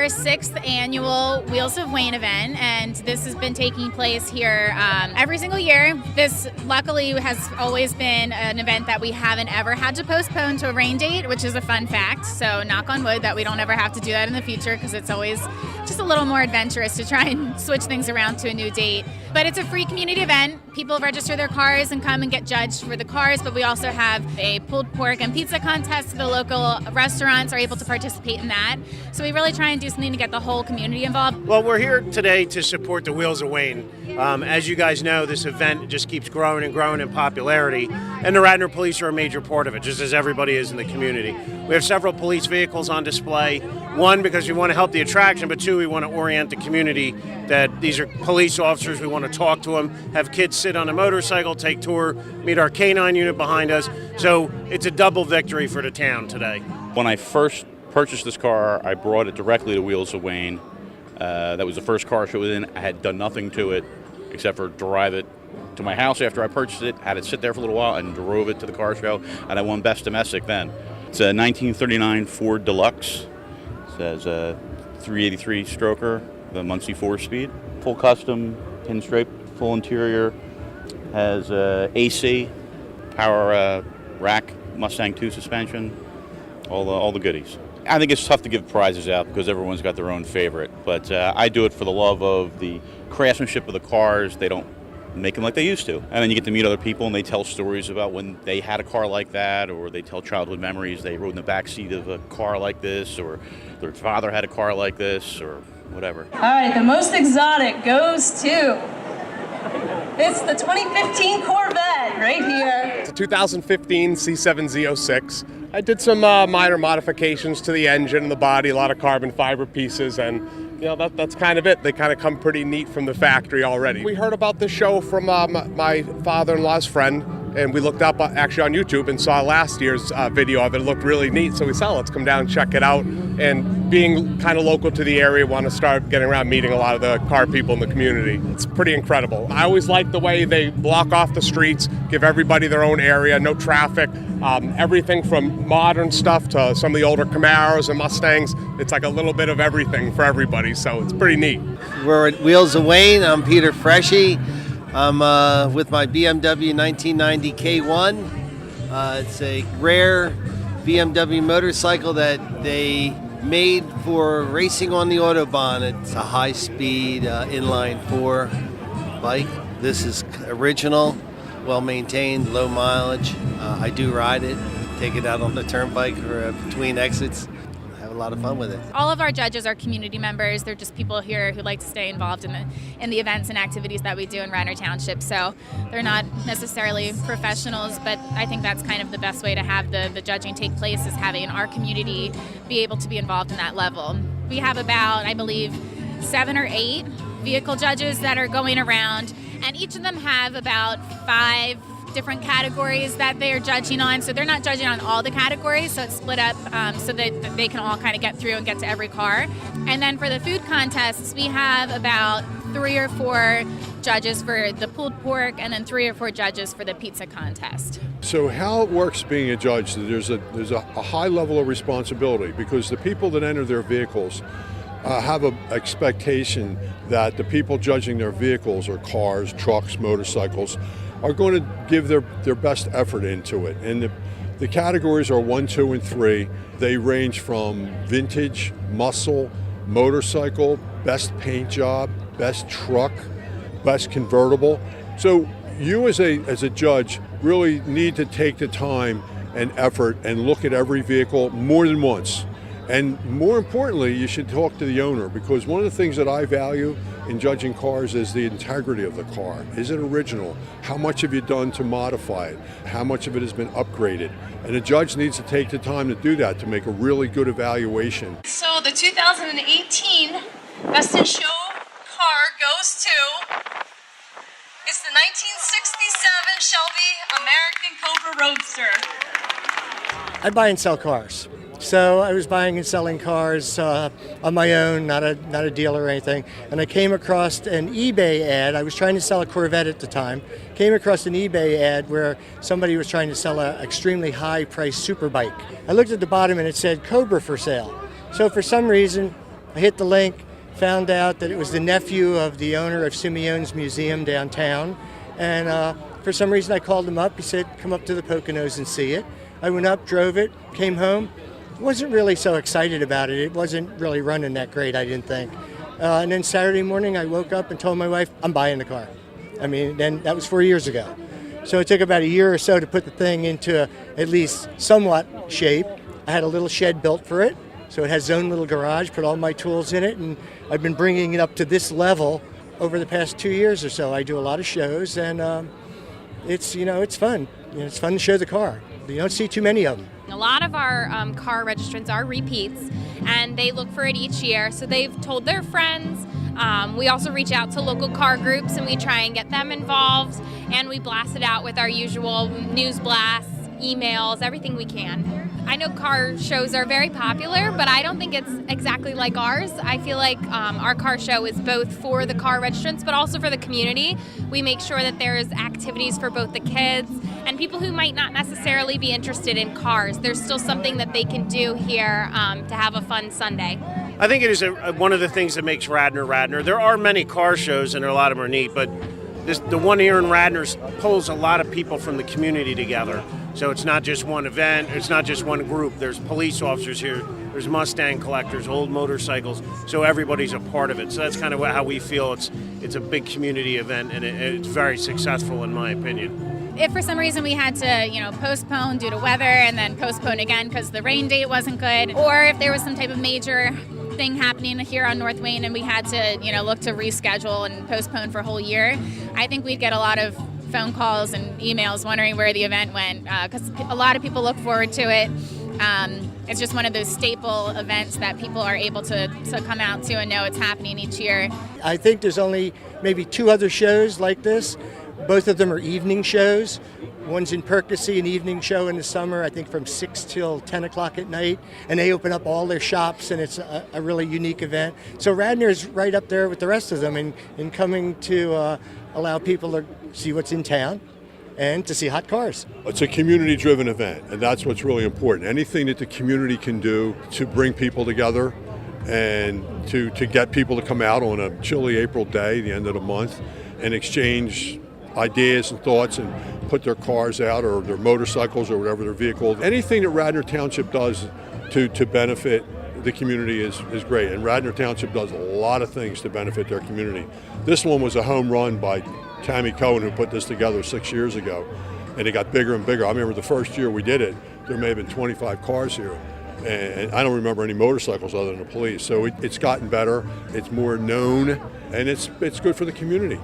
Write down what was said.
6th annual Wheels of Wayne event, and this has been taking place here every single year. This luckily has always been an event that we haven't ever had to postpone to a rain date, which is a fun fact. So knock on wood that we don't ever have to do that in the future, because it's always just a little more adventurous to try and switch things around to a new date. But it's a free community event. People register their cars and come and get judged for the cars, but we also have a pulled pork and pizza contest. The local restaurants are able to participate in that. So we really try and do something to get the whole community involved. Well, we're here today to support the Wheels of Wayne. As you guys know, this event just keeps growing and growing in popularity, and the Radnor Police are a major part of it, just as everybody is in the community. We have several police vehicles on display. One, because we want to help the attraction, but two, we want to orient the community that these are police officers. We want to talk to them, have kids sit on a motorcycle, take tour, meet our K9 unit behind us. So it's a double victory for the town today. When I first purchased this car, I brought it directly to Wheels of Wayne. That was the first car show in. I had done nothing to it except for drive it to my house after I purchased it, had it sit there for a little while, and drove it to the car show, and I won Best Domestic then. It's a 1939 Ford Deluxe. It says a 383 stroker, the Muncie 4-speed. Full custom, pinstripe, full interior. Has AC, power rack, Mustang 2 suspension, all the goodies. I think it's tough to give prizes out because everyone's got their own favorite, but I do it for the love of the craftsmanship of the cars. They don't make them like they used to. And then you get to meet other people and they tell stories about when they had a car like that, or they tell childhood memories. They rode in the back seat of a car like this, or their father had a car like this, or whatever. All right, the most exotic goes to, it's the 2015 Corvette right here. It's a 2015 C7 Zo6. I did some minor modifications to the engine and the body, a lot of carbon fiber pieces, and you know that's kind of it. They kind of come pretty neat from the factory already. We heard about the show from my father-in-law's friend, and we looked up actually on YouTube and saw last year's video of it. It looked really neat, so we said, let's come down and check it out. And being kind of local to the area, want to start getting around, meeting a lot of the car people in the community. It's pretty incredible. I always like the way they block off the streets, give everybody their own area, no traffic, everything from modern stuff to some of the older Camaros and Mustangs. It's like a little bit of everything for everybody, so it's pretty neat. We're at Wheels of Wayne. I'm Peter Freshy. I'm with my BMW 1990 K1. It's a rare BMW motorcycle that they made for racing on the Autobahn. It's a high-speed inline 4 bike. This is original, well-maintained, low mileage. I do ride it, take it out on the turnpike or between exits. Have a lot of fun with it. All of our judges are community members. They're just people here who like to stay involved in the events and activities that we do in Radnor Township. So they're not necessarily professionals, but I think that's kind of the best way to have the judging take place, is having our community be able to be involved in that level. We have about, I believe, 7 or 8 vehicle judges that are going around, and each of them have about 5 different categories that they are judging on. So they're not judging on all the categories, so it's split up so that they can all kind of get through and get to every car. And then for the food contests, we have about 3 or 4 judges for the pulled pork, and then 3 or 4 judges for the pizza contest. So how it works being a judge, there's a high level of responsibility, because the people that enter their vehicles have an expectation that the people judging their vehicles, or cars, trucks, motorcycles, are going to give their best effort into it. And the categories are 1, 2, and 3. They range from vintage, muscle, motorcycle, best paint job, best truck, best convertible. So you as a judge really need to take the time and effort and look at every vehicle more than once. And more importantly, you should talk to the owner, because one of the things that I value in judging cars is the integrity of the car. Is it original? How much have you done to modify it? How much of it has been upgraded? And a judge needs to take the time to do that to make a really good evaluation. So the 2018 Best in Show car goes to, it's the 1967 Shelby American Cobra Roadster. I buy and sell cars. So I was buying and selling cars on my own, not a dealer or anything. And I came across an eBay ad. I was trying to sell a Corvette at the time. Came across an eBay ad where somebody was trying to sell an extremely high-priced super bike. I looked at the bottom and it said Cobra for sale. So for some reason, I hit the link, found out that it was the nephew of the owner of Simeone's Museum downtown, and for some reason I called him up. He said, come up to the Poconos and see it. I went up, drove it, came home. Wasn't really so excited about it. It wasn't really running that great, I didn't think. And then Saturday morning I woke up and told my wife, I'm buying the car. I mean, then that was 4 years ago. So it took about a year or so to put the thing into at least somewhat shape. I had a little shed built for it, so it has its own little garage, put all my tools in it, and I've been bringing it up to this level over the past 2 years or so. I do a lot of shows, and it's fun. It's fun to show the car. You don't see too many of them. A lot of our car registrants are repeats, and they look for it each year, so they've told their friends. We also reach out to local car groups and we try and get them involved, and we blast it out with our usual news blasts, emails, everything we can. I know car shows are very popular, but I don't think it's exactly like ours. I feel like our car show is both for the car registrants but also for the community. We make sure that there's activities for both the kids and people who might not necessarily be interested in cars. There's still something that they can do here to have a fun Sunday. I think it is one of the things that makes Radnor Radnor. There are many car shows, and a lot of them are neat, but the one here in Radnor pulls a lot of people from the community together. So it's not just one event, it's not just one group. There's police officers here, there's Mustang collectors, old motorcycles, so everybody's a part of it. So that's kind of how we feel. It's a big community event, and it's very successful in my opinion. If for some reason we had to, postpone due to weather and then postpone again because the rain date wasn't good, or if there was some type of major thing happening here on North Wayne and we had to, look to reschedule and postpone for a whole year, I think we'd get a lot of phone calls and emails wondering where the event went, because a lot of people look forward to it. It's just one of those staple events that people are able to come out to and know it's happening each year. I think there's only maybe 2 other shows like this. Both of them are evening shows. One's in Percy, an evening show in the summer, I think from 6 till 10 o'clock at night, and they open up all their shops, and it's a really unique event. So Radnor's right up there with the rest of them in coming to allow people to see what's in town and to see hot cars. It's a community-driven event, and that's what's really important. Anything that the community can do to bring people together and to get people to come out on a chilly April day, the end of the month, and exchange ideas and thoughts and put their cars out or their motorcycles or whatever their vehicle. Anything that Radnor Township does to benefit the community is great, and Radnor Township does a lot of things to benefit their community. This one was a home run by Tammy Cohen, who put this together 6 years ago, and it got bigger and bigger. I remember the first year we did it, there may have been 25 cars here, and I don't remember any motorcycles other than the police. So it's gotten better, it's more known, and it's good for the community.